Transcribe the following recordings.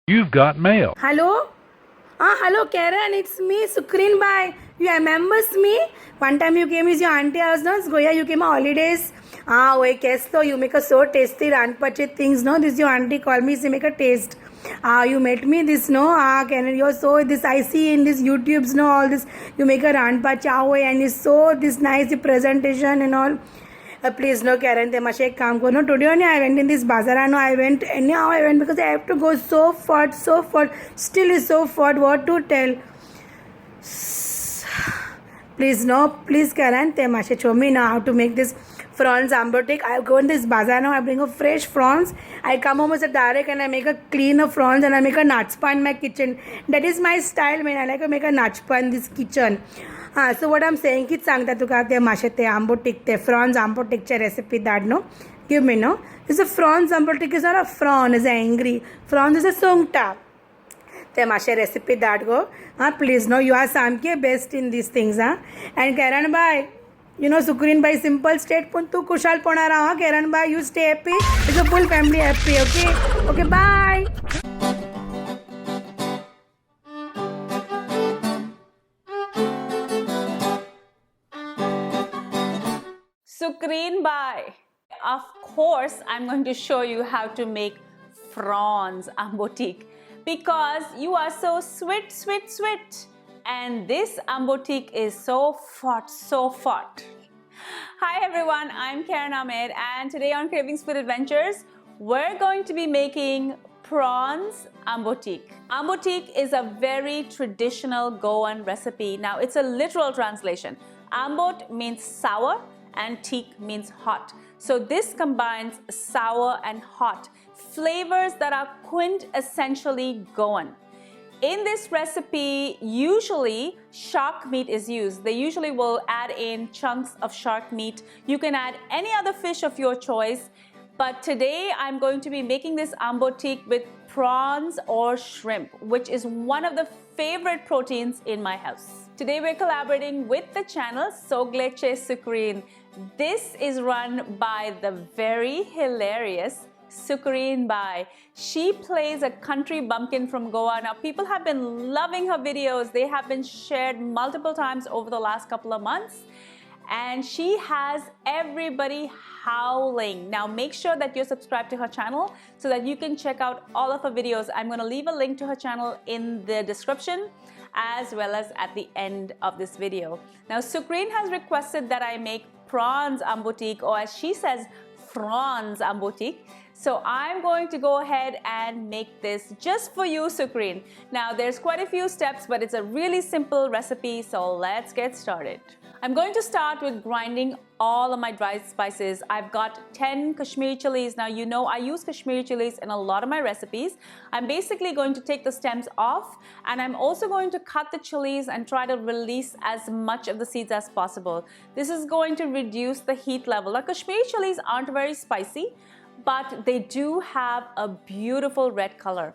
You've got mail. Hello? Hello, Karen. It's me, Sukrin Bhai. You remembers me? One time you came with your auntie house, no? Goya, you came on holidays. Wait, Kesto, you make a so tasty ranpachit things, no? This your auntie called me, she make a taste. You met me this, no? Karen, you're so, this I see in this YouTubes, no? All this, you make a ranpach, and it's so, this nice, the presentation and all. Please no Karen te mashe ek kaam karo no today only I went in this bazaar no I went anyhow I went because I have to go so far still is so far what to tell please no please Karen te mashe show me now how to make this prawns ambotik. I go in this bazaar now I bring a fresh prawns I come home as a direct and I make a clean of prawns and I make a nachpa in my kitchen. That is my style man. I like to make a nachpa in this kitchen. So what I'm saying किच सांगता तुका ते माशे ते आंबोटीक ते prawns आंबोटीकचे recipe धाड no give me no this a prawns ambotik is not a prawn is a angry prawns is a sungta ते माशे रेसिपी धाड go please no you are सामके best in these things and Karan bye you know Sukrin bhai simple state पण तू Khushal पोणार Karen bhai you stay happy it's a full family happy okay bye. Sukrin Bhai. Of course, I'm going to show you how to make prawns ambotik because you are so sweet. And this ambotik is so fat. Hi everyone, I'm Karen Ahmed and today on Cravings Food Adventures, we're going to be making prawns ambotik. Ambotik is a very traditional Goan recipe. Now it's a literal translation. Ambot means sour and teak means hot. So this combines sour and hot flavors that are quintessentially Goan. In this recipe, usually shark meat is used. They usually will add in chunks of shark meat. You can add any other fish of your choice. But today I'm going to be making this ambotik with prawns or shrimp, which is one of the favorite proteins in my house. Today we're collaborating with the channel Sogleche Sukrin. This is run by the very hilarious Sukrin Bhai. She plays a country bumpkin from Goa. Now people have been loving her videos. They have been shared multiple times over the last couple of months. And she has everybody howling. Now make sure that you're subscribed to her channel so that you can check out all of her videos. I'm going to leave a link to her channel in the description as well as at the end of this video. Now Sukrin has requested that I make prawns ambotik, or as she says, prawns ambotik. So I'm going to go ahead and make this just for you, Sukrin. Now there's quite a few steps, but it's a really simple recipe, so let's get started. I'm going to start with grinding all of my dried spices. I've got 10 Kashmiri chilies. Now you know I use Kashmiri chilies in a lot of my recipes. I'm basically going to take the stems off, and I'm also going to cut the chilies and try to release as much of the seeds as possible. This is going to reduce the heat level. Now Kashmiri chilies aren't very spicy, but they do have a beautiful red color.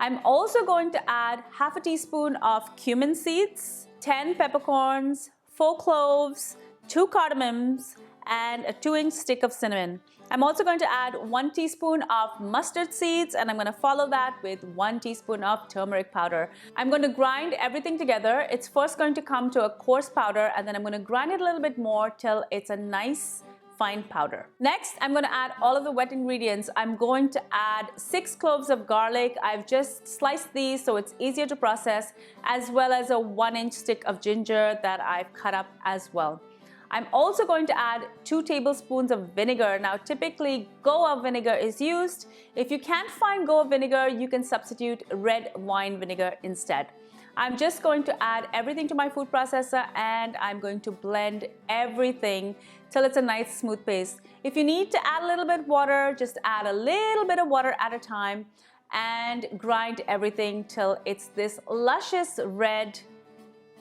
I'm also going to add half a teaspoon of cumin seeds, 10 peppercorns, 4 cloves, 2 cardamoms, and a 2-inch stick of cinnamon. I'm also going to add 1 teaspoon of mustard seeds, and I'm going to follow that with 1 teaspoon of turmeric powder. I'm going to grind everything together. It's first going to come to a coarse powder, and then I'm going to grind it a little bit more till it's a nice fine powder. Next, I'm going to add all of the wet ingredients. I'm going to add 6 cloves of garlic. I've just sliced these so it's easier to process, as well as a 1-inch stick of ginger that I've cut up as well. I'm also going to add 2 tablespoons of vinegar. Now typically Goa vinegar is used. If you can't find Goa vinegar, you can substitute red wine vinegar instead. I'm just going to add everything to my food processor, and I'm going to blend everything till it's a nice smooth paste. If you need to add a little bit of water, just add a little bit of water at a time and grind everything till it's this luscious red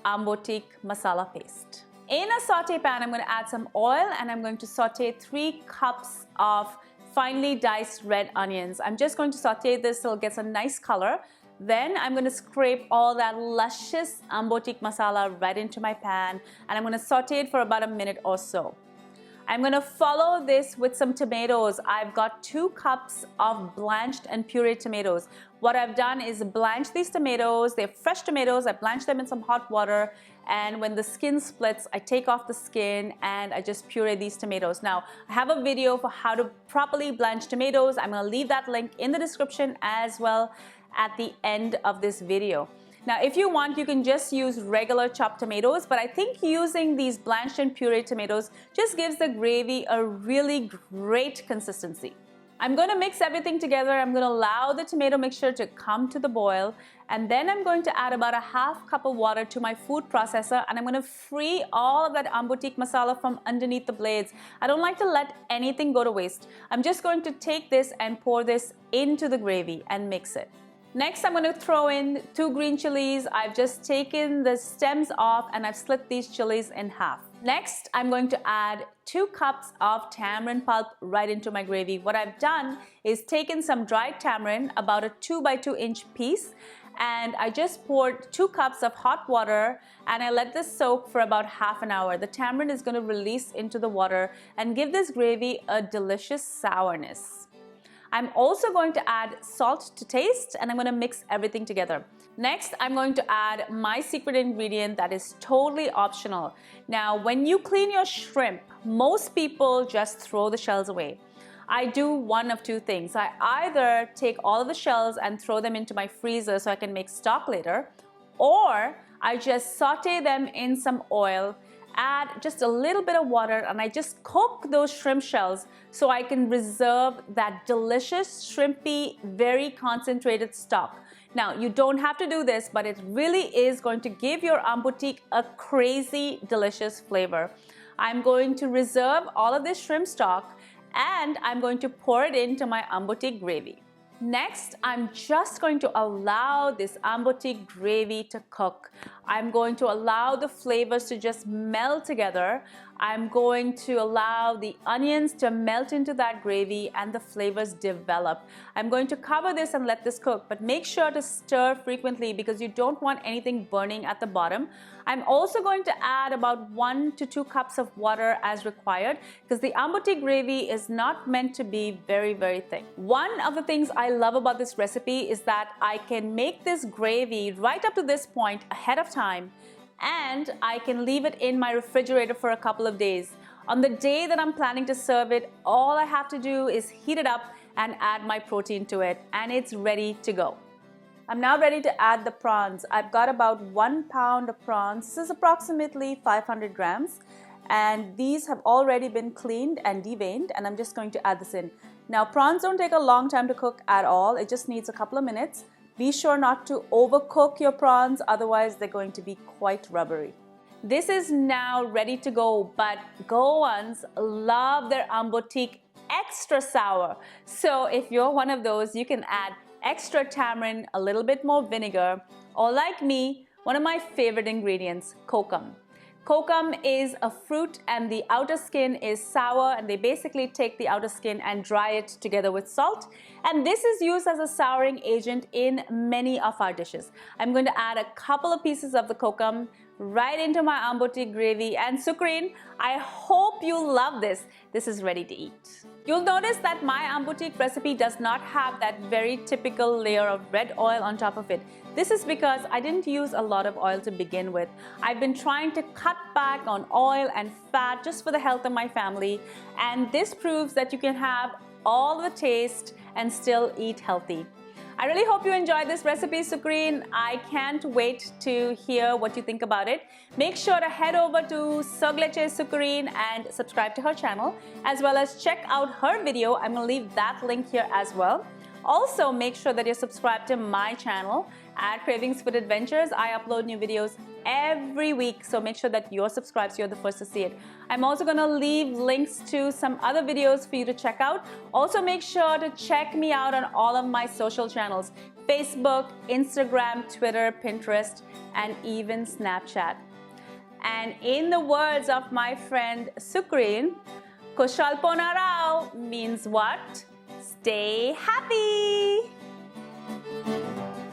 ambotik masala paste. In a saute pan, I'm going to add some oil, and I'm going to saute 3 cups of finely diced red onions. I'm just going to saute this till it gets a nice color. Then I'm going to scrape all that luscious ambotik masala right into my pan, and I'm going to saute it for about a minute or so. I'm going to follow this with some tomatoes. I've got 2 cups of blanched and pureed tomatoes. What I've done is blanch these tomatoes. They're fresh tomatoes. I blanch them in some hot water, and when the skin splits, I take off the skin and I just puree these tomatoes. Now, I have a video for how to properly blanch tomatoes. I'm going to leave that link in the description as well at the end of this video. Now, if you want, you can just use regular chopped tomatoes, but I think using these blanched and pureed tomatoes just gives the gravy a really great consistency. I'm going to mix everything together. I'm going to allow the tomato mixture to come to the boil, and then I'm going to add about a half cup of water to my food processor, and I'm going to free all of that Ambotique masala from underneath the blades. I don't like to let anything go to waste. I'm just going to take this and pour this into the gravy and mix it. Next, I'm going to throw in 2 green chilies. I've just taken the stems off and I've split these chilies in half. Next, I'm going to add 2 cups of tamarind pulp right into my gravy. What I've done is taken some dried tamarind, about a 2 by 2 inch piece, and I just poured 2 cups of hot water and I let this soak for about half an hour. The tamarind is going to release into the water and give this gravy a delicious sourness. I'm also going to add salt to taste, and I'm going to mix everything together. Next, I'm going to add my secret ingredient that is totally optional. Now, when you clean your shrimp, most people just throw the shells away. I do one of 2 things. I either take all of the shells and throw them into my freezer so I can make stock later, or I just saute them in some oil, add just a little bit of water, and I just cook those shrimp shells so I can reserve that delicious shrimpy, very concentrated stock. Now, you don't have to do this, but it really is going to give your Ambotique a crazy delicious flavor. I'm going to reserve all of this shrimp stock and I'm going to pour it into my Ambotique gravy. Next, I'm just going to allow this Ambotique gravy to cook. I'm going to allow the flavors to just melt together. I'm going to allow the onions to melt into that gravy and the flavors develop. I'm going to cover this and let this cook, but make sure to stir frequently because you don't want anything burning at the bottom. I'm also going to add about 1 to 2 cups of water as required because the Ambotique gravy is not meant to be very, very thick. One of the things I love about this recipe is that I can make this gravy right up to this point ahead of time, and I can leave it in my refrigerator for a couple of days. On the day that I'm planning to serve it, all I have to do is heat it up and add my protein to it, and it's ready to go. I'm now ready to add the prawns. I've got about 1 pound of prawns. This is approximately 500 grams, and these have already been cleaned and deveined, and I'm just going to add this in. Now, prawns don't take a long time to cook at all. It just needs a couple of minutes. Be sure not to overcook your prawns, otherwise they're going to be quite rubbery. This is now ready to go, but Goans love their Ambotique extra sour. So if you're one of those, you can add extra tamarind, a little bit more vinegar, or like me, one of my favorite ingredients, kokum. Kokum is a fruit and the outer skin is sour, and they basically take the outer skin and dry it together with salt, and this is used as a souring agent in many of our dishes. I'm going to add a couple of pieces of the kokum right into my Ambotique gravy, and Sucrine, I hope you love this. This is ready to eat. You'll notice that my Ambotique recipe does not have that very typical layer of red oil on top of it. This is because I didn't use a lot of oil to begin with. I've been trying to cut back on oil and fat just for the health of my family, and this proves that you can have all the taste and still eat healthy. I really hope you enjoyed this recipe, Sucrine. I can't wait to hear what you think about it. Make sure to head over to Sogleche Sucrine and subscribe to her channel, as well as check out her video. I'm going to leave that link here as well. Also, make sure that you're subscribed to my channel at Cravings Food Adventures. I upload new videos every week, so make sure that you're subscribed so you're the first to see it. I'm also going to leave links to some other videos for you to check out. Also, make sure to check me out on all of my social channels: Facebook, Instagram, Twitter, Pinterest, and even Snapchat. And in the words of my friend Sucrine, Kushalpona Rao means what? Stay happy!